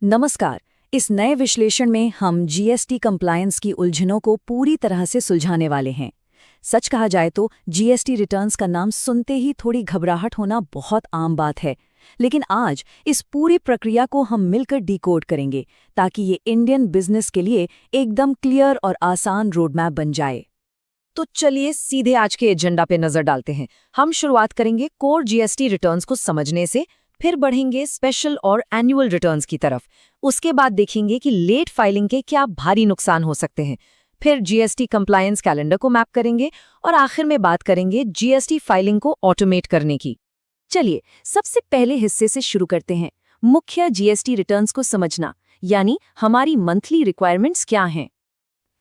नमस्कार। इस नए विश्लेषण में हम जीएसटी कंप्लायंस की उलझनों को पूरी तरह से सुलझाने वाले हैं। सच कहा जाए तो जीएसटी रिटर्न्स का नाम सुनते ही थोड़ी घबराहट होना बहुत आम बात है, लेकिन आज इस पूरी प्रक्रिया को हम मिलकर डिकोड करेंगे ताकि ये इंडियन बिजनेस के लिए एकदम क्लियर और आसान रोडमैप बन जाए। तो चलिए सीधे आज के एजेंडा पे नजर डालते हैं। हम शुरुआत करेंगे कोर जीएसटी रिटर्न्स को समझने से, फिर बढ़ेंगे स्पेशल और एनुअल रिटर्न्स की तरफ। उसके बाद देखेंगे कि लेट फाइलिंग के क्या भारी नुकसान हो सकते हैं। फिर जीएसटी कंप्लायंस कैलेंडर को मैप करेंगे और आखिर में बात करेंगे जीएसटी फाइलिंग को ऑटोमेट करने की। चलिए सबसे पहले हिस्से से शुरू करते हैं, मुख्य जीएसटी रिटर्न्स को समझना, यानी हमारी मंथली रिक्वायरमेंट्स क्या हैं।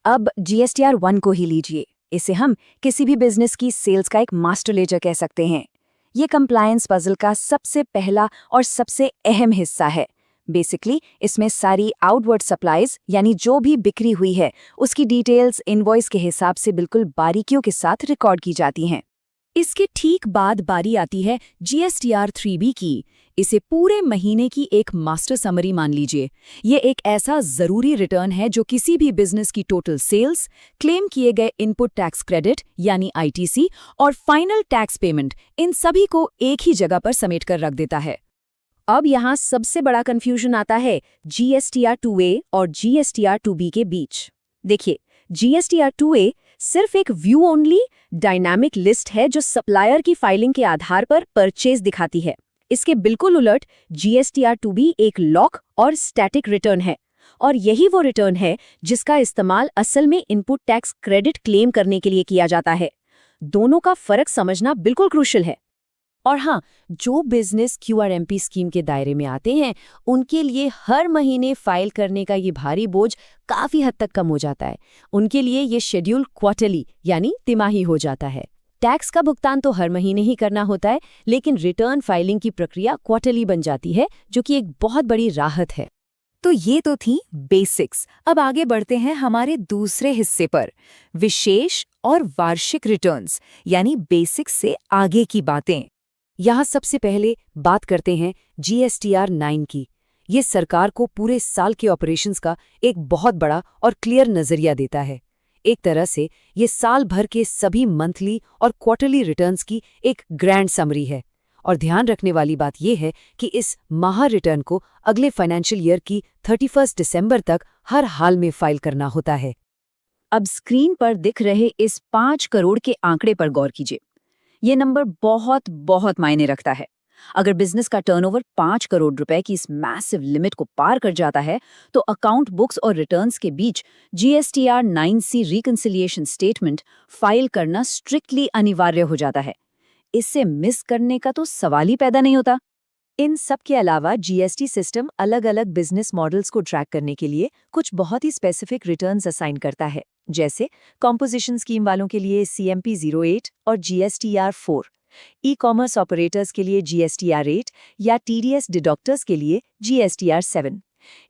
अब जीएसटीआर 1 को ही लीजिए। इसे हम किसी भी बिजनेस की सेल्स का एक मास्टर लेजर कह सकते हैं। ये कंप्लायंस पजल का सबसे पहला और सबसे अहम हिस्सा है। बेसिकली इसमें सारी आउटवर्ड सप्लाईज यानी जो भी बिक्री हुई है उसकी डिटेल्स इनवॉइस के हिसाब से बिल्कुल बारीकियों के साथ रिकॉर्ड की जाती हैं। इसके ठीक बाद बारी आती है जीएसटीआर 3B की। इसे पूरे महीने की एक मास्टर समरी मान लीजिए। ये एक ऐसा जरूरी रिटर्न है जो किसी भी बिजनेस की टोटल सेल्स, क्लेम किए गए इनपुट टैक्स क्रेडिट यानी आईटीसी और फाइनल टैक्स पेमेंट, इन सभी को एक ही जगह पर समेट कर रख देता है। अब यहाँ सबसे बड़ा कंफ्यूजन आता है जीएसटीआर 2A और जीएसटीआर 2B के बीच। देखिए, जीएसटीआर 2A सिर्फ एक व्यू ओनली डायनामिक लिस्ट है जो सप्लायर की फाइलिंग के आधार पर परचेज दिखाती है। इसके बिल्कुल उलट जीएसटीआर 2B एक लॉक और स्टैटिक रिटर्न है, और यही वो रिटर्न है जिसका इस्तेमाल असल में इनपुट टैक्स क्रेडिट क्लेम करने के लिए किया जाता है। दोनों का फर्क समझना बिल्कुल क्रूशियल है। और हाँ, जो बिजनेस क्यूआरएमपी स्कीम के दायरे में आते हैं उनके लिए हर महीने फाइल करने का ये भारी बोझ काफी हद तक कम हो जाता है। उनके लिए ये शेड्यूल क्वार्टरली यानी तिमाही हो जाता है। टैक्स का भुगतान तो हर महीने ही करना होता है, लेकिन रिटर्न फाइलिंग की प्रक्रिया क्वार्टरली बन जाती है, जो कि एक बहुत बड़ी राहत है। तो ये तो थी बेसिक्स। अब आगे बढ़ते हैं हमारे दूसरे हिस्से पर, विशेष और वार्षिक रिटर्न्स, यानी बेसिक्स से आगे की बातें। यहाँ सबसे पहले बात करते हैं जीएसटीआर 9 की। ये सरकार को पूरे साल के ऑपरेशंस का एक बहुत बड़ा और क्लियर नजरिया देता है। एक तरह से ये साल भर के सभी मंथली और क्वार्टरली रिटर्न्स की एक ग्रैंड समरी है। और ध्यान रखने वाली बात यह है कि इस माह रिटर्न को अगले फाइनेंशियल ईयर की 31 दिसंबर तक हर हाल में फाइल करना होता है। अब स्क्रीन पर दिख रहे इस 5 करोड़ के आंकड़े पर गौर कीजिए। ये नंबर बहुत बहुत मायने रखता है। अगर बिजनेस का टर्नओवर 5 करोड़ रुपए की इस मैसिव लिमिट को पार कर जाता है तो अकाउंट बुक्स और रिटर्न्स के बीच GSTR 9C reconciliation statement file करना स्ट्रिक्टली अनिवार्य हो जाता है। इससे मिस करने का तो सवाल ही पैदा नहीं होता। इन सब के अलावा जीएसटी सिस्टम अलग अलग बिजनेस मॉडल्स को ट्रैक करने के लिए कुछ बहुत ही स्पेसिफिक रिटर्न्स असाइन करता है, जैसे कॉम्पोजिशन स्कीम वालों के लिए CMP 08 और जीएसटीआर 4, ई कॉमर्स ऑपरेटर्स के लिए जीएसटीआर 8 या टीडीएस डिडक्टर्स के लिए जीएसटीआर 7।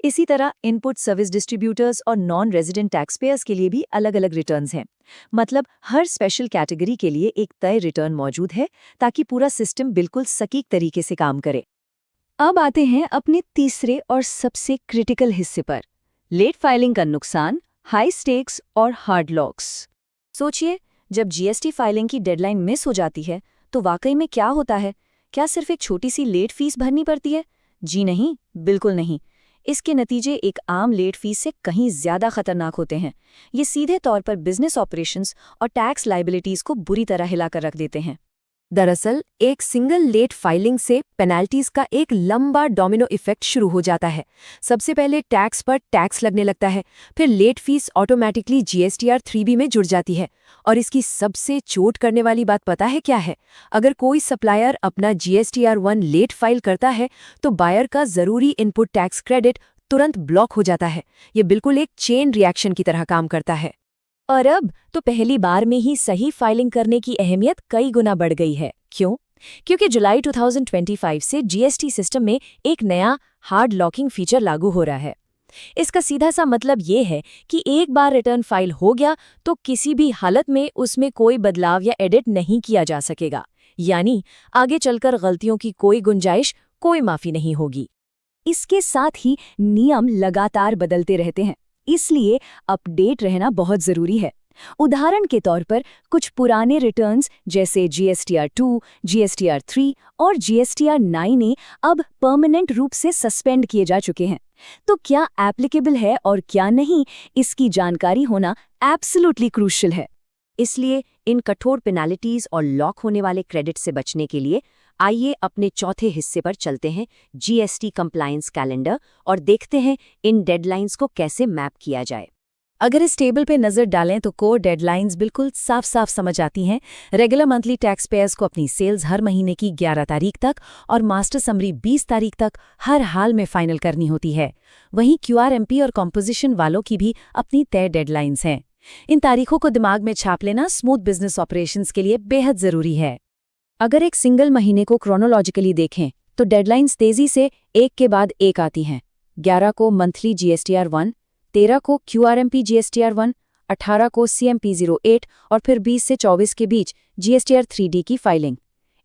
इसी तरह इनपुट सर्विस डिस्ट्रीब्यूटर्स और नॉन रेजिडेंट टैक्स पेयर्स के लिए भी अलग अलग रिटर्न्स हैं। मतलब हर स्पेशल कैटेगरी के लिए एक तय रिटर्न मौजूद है ताकि पूरा सिस्टम बिल्कुल सटीक तरीके से काम करे। अब आते हैं अपने तीसरे और सबसे क्रिटिकल हिस्से पर, लेट फाइलिंग का नुकसान, हाई स्टेक्स और हार्ड लॉक्स। सोचिए, जब जीएसटी फाइलिंग की डेडलाइन मिस हो जाती है तो वाकई में क्या होता है? क्या सिर्फ एक छोटी सी लेट फीस भरनी पड़ती है? जी नहीं, बिल्कुल नहीं। इसके नतीजे एक आम लेट फीस से कहीं ज्यादा खतरनाक होते हैं। ये सीधे तौर पर बिजनेस ऑपरेशंस और टैक्स लायबिलिटीज को बुरी तरह हिलाकर रख देते हैं। दरअसल एक सिंगल लेट फाइलिंग से पेनल्टीज का एक लंबा डोमिनो इफेक्ट शुरू हो जाता है। सबसे पहले टैक्स पर टैक्स लगने लगता है, फिर late fees automatically GSTR 3B में जुड़ जाती है। और इसकी सबसे चोट करने वाली बात पता है क्या है? अगर कोई सप्लायर अपना जीएसटीआर 1 लेट फाइल करता है तो बायर का जरूरी इनपुट टैक्स क्रेडिट तुरंत ब्लॉक हो जाता है। ये बिल्कुल एक चेन रिएक्शन की तरह काम करता है। और अब तो पहली बार में ही सही फाइलिंग करने की अहमियत कई गुना बढ़ गई है। क्यों? क्योंकि जुलाई 2025 से जीएसटी सिस्टम में एक नया हार्ड लॉकिंग फीचर लागू हो रहा है। इसका सीधा सा मतलब ये है कि एक बार रिटर्न फाइल हो गया तो किसी भी हालत में उसमें कोई बदलाव या एडिट नहीं किया जा सकेगा। यानी आगे चलकर गलतियों की कोई गुंजाइश, कोई माफी नहीं होगी। इसके साथ ही नियम लगातार बदलते रहते हैं, इसलिए अपडेट रहना बहुत जरूरी है। उदाहरण के तौर पर कुछ पुराने रिटर्न्स जैसे GSTR 2, GSTR 3 और GSTR 9 अब परमानेंट रूप से सस्पेंड किए जा चुके हैं। तो क्या एप्लीकेबल है और क्या नहीं, इसकी जानकारी होना एब्सोल्युटली क्रूशियल है। इसलिए इन कठोर पेनाल्टीज और लॉक होने वाले क्रेडिट से बचने के लिए आइए अपने चौथे हिस्से पर चलते हैं, GST कंप्लायंस कैलेंडर, और देखते हैं इन डेडलाइंस को कैसे मैप किया जाए। अगर इस टेबल पे नजर डालें तो कोर डेडलाइंस बिल्कुल साफ साफ समझ आती हैं। रेगुलर मंथली टैक्स पेयर्स को अपनी सेल्स हर महीने की 11 तारीख तक और मास्टर समरी 20 तारीख तक हर हाल में फाइनल करनी होती है। वहीं QRMP और कॉम्पोजिशन वालों की भी अपनी तय डेडलाइंस हैं। इन तारीखों को दिमाग में छाप लेना स्मूथ बिजनेस ऑपरेशंस के लिए बेहद जरूरी है। अगर एक सिंगल महीने को क्रोनोलॉजिकली देखें तो डेडलाइंस तेजी से एक के बाद एक आती हैं। 11 को मंथली GSTR 1, 13 को QRMP GSTR 1, 18 को CMP 08 और फिर 20 से 24 के बीच GSTR 3D की फाइलिंग।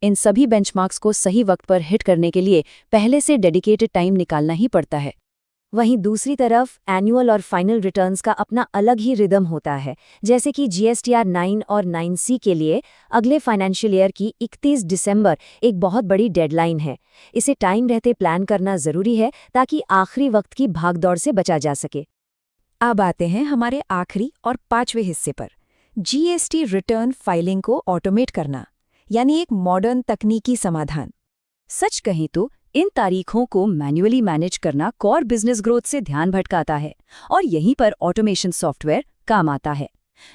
इन सभी बेंचमार्क्स को सही वक्त पर हिट करने के लिए पहले से डेडिकेटेड टाइम निकालना ही पड़ता है। वहीं दूसरी तरफ एनुअल और फाइनल रिटर्न्स का अपना अलग ही रिदम होता है। जैसे कि GSTR 9 और 9C के लिए अगले फाइनेंशियल ईयर की 31 दिसंबर एक बहुत बड़ी डेडलाइन है। इसे टाइम रहते प्लान करना जरूरी है ताकि आखिरी वक्त की भागदौड़ से बचा जा सके। अब आते हैं हमारे आखिरी और 5वें हिस्से पर, GST रिटर्न फाइलिंग को ऑटोमेट करना, यानी एक मॉडर्न तकनीकी समाधान। सच कहें तो इन तारीखों को मैन्युअली मैनेज करना कोर बिजनेस ग्रोथ से ध्यान भटकाता है और यहीं पर ऑटोमेशन सॉफ्टवेयर काम आता है।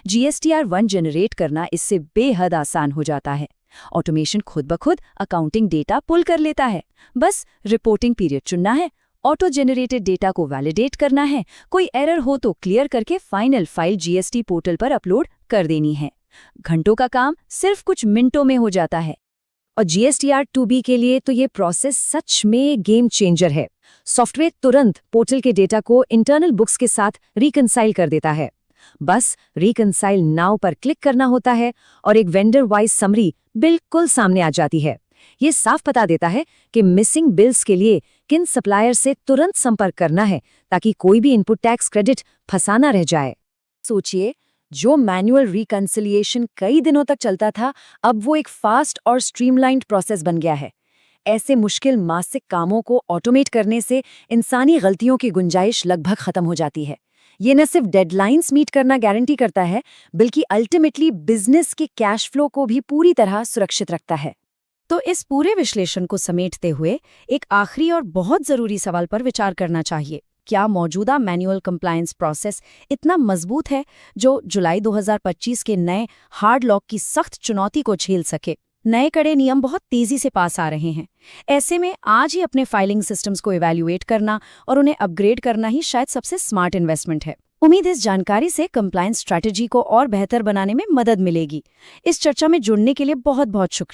GSTR 1 जनरेट करना इससे बेहद आसान हो जाता है। ऑटोमेशन खुद ब खुद अकाउंटिंग डेटा पुल कर लेता है। बस रिपोर्टिंग पीरियड चुनना है, ऑटो जनरेटेड डेटा को वैलिडेट करना है, कोई एरर हो तो क्लियर करके फाइनल फाइल GST पोर्टल पर अपलोड कर देनी है। घंटों का काम सिर्फ कुछ मिनटों में हो जाता है। और GSTR 2B के लिए तो ये प्रोसेस सच में गेम चेंजर है। सॉफ्टवेयर तुरंत पोर्टल के डेटा को इंटरनल बुक्स के साथ रिकंसाइल कर देता है। बस रिकंसाइल नाउ पर क्लिक करना होता है और एक वेंडर वाइज समरी बिल्कुल सामने आ जाती है। ये साफ बता देता है कि मिसिंग बिल्स के लिए किन सप्लायर से तुरंत संपर्क करना है ताकि कोई भी इनपुट टैक्स क्रेडिट फंसा ना रह जाए। सोचिए, जो मैनुअल रिकंसिलिएशन कई दिनों तक चलता था, अब वो एक फास्ट और स्ट्रीमलाइन्ड प्रोसेस बन गया है। ऐसे मुश्किल मासिक कामों को ऑटोमेट करने से इंसानी गलतियों की गुंजाइश लगभग खत्म हो जाती है। ये न सिर्फ डेडलाइंस मीट करना गारंटी करता है, बल्कि अल्टीमेटली बिजनेस के कैश फ्लो को भी पूरी तरह सुरक्षित रखता है। तो इस पूरे विश्लेषण को समेटते हुए एक आखिरी और बहुत जरूरी सवाल पर विचार करना चाहिए। क्या मौजूदा मैनुअल कंप्लायंस प्रोसेस इतना मजबूत है जो जुलाई 2025 के नए हार्ड लॉक की सख्त चुनौती को झेल सके? नए कड़े नियम बहुत तेजी से पास आ रहे हैं। ऐसे में आज ही अपने फाइलिंग सिस्टम्स को इवैल्यूएट करना और उन्हें अपग्रेड करना ही शायद सबसे स्मार्ट इन्वेस्टमेंट है। उम्मीद इस जानकारी से कंप्लायंस स्ट्रैटेजी को और बेहतर बनाने में मदद मिलेगी। इस चर्चा में जुड़ने के लिए बहुत बहुत शुक्रिया।